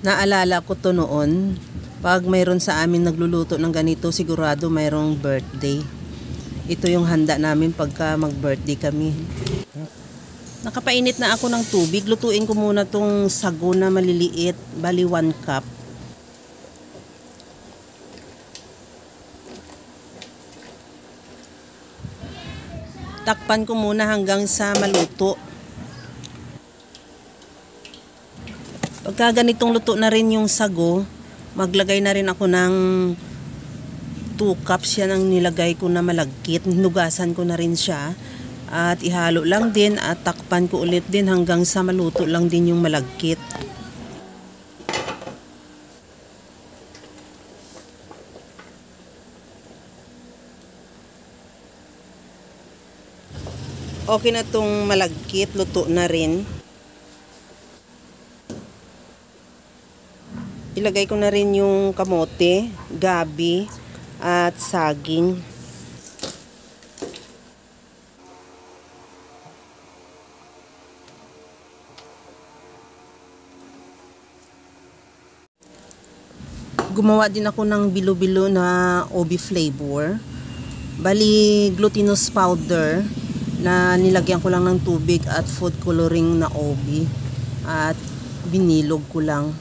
Naalala ko to noon, pag mayroon sa amin nagluluto ng ganito, sigurado mayroong birthday. Ito yung handa namin pagka mag-birthday kami. Nakapainit na ako ng tubig. Lutuin ko muna tong sago na maliliit, bali 1 cup. Takpan ko muna hanggang sa maluto. Pagka ganitong luto na rin yung sago, maglagay na rin ako ng 2 cups yan ang nilagay ko na malagkit. Nugasan ko na rin siya. At ihalo lang din at takpan ko ulit din hanggang sa maluto lang din yung malagkit. Okay na tong malagkit, luto na rin. Ilagay ko na rin yung kamote, gabi, at saging. Gumawa din ako ng bilo-bilo na obi flavor. Bali, glutinous powder na nilagyan ko lang ng tubig at food coloring na obi. At binilog ko lang.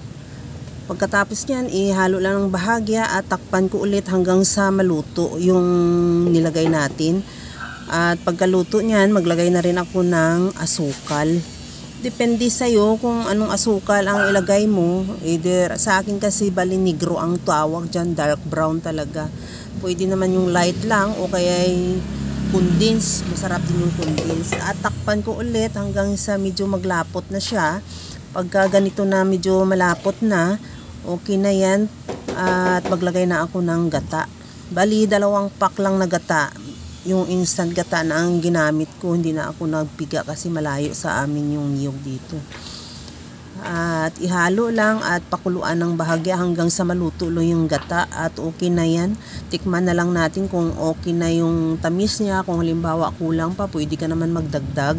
Pagkatapos niyan, ihalo lang ng bahagya at takpan ko ulit hanggang sa maluto yung nilagay natin. At pagkaluto niyan, maglagay na rin ako ng asukal. Depende sa'yo kung anong asukal ang ilagay mo. Either, sa akin kasi bali negro ang tawag dyan, dark brown talaga. Pwede naman yung light lang o kaya condense. Masarap din yung condense. At takpan ko ulit hanggang sa medyo maglapot na siya. Pagka ganito na medyo malapot na, okay na yan. At maglagay na ako ng gata. Bali, 2 pack lang na gata. Yung instant gata na ang ginamit ko. Hindi na ako nagpiga kasi malayo sa amin yung niyog dito. At ihalo lang at pakuluan ng bahagya hanggang sa maluto yung gata. At okay na yan. Tikman na lang natin kung okay na yung tamis niya. Kung halimbawa kulang pa, pwede ka naman magdagdag.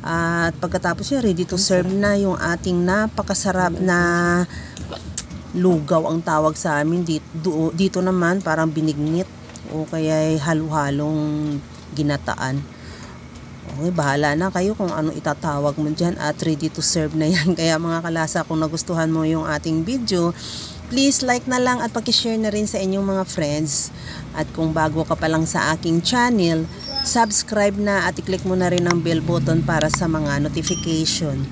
At pagkatapos niya, ready to serve na yung ating napakasarap na lugaw ang tawag sa amin. Dito naman parang binignit o kaya halo-halong ginataan. Okay, bahala na kayo kung ano itatawag mo dyan at ready to serve na yan. Kaya mga kalasa, kung nagustuhan mo yung ating video, please like na lang at pakishare na rin sa inyong mga friends. At kung bago ka pa lang sa aking channel, subscribe na at i-click mo na rin ang bell button para sa mga notification.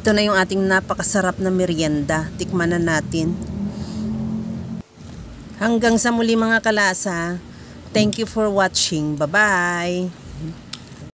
Ito na yung ating napakasarap na merienda. Tikman na natin. Hanggang sa muli mga kalasa. Thank you for watching. Bye-bye!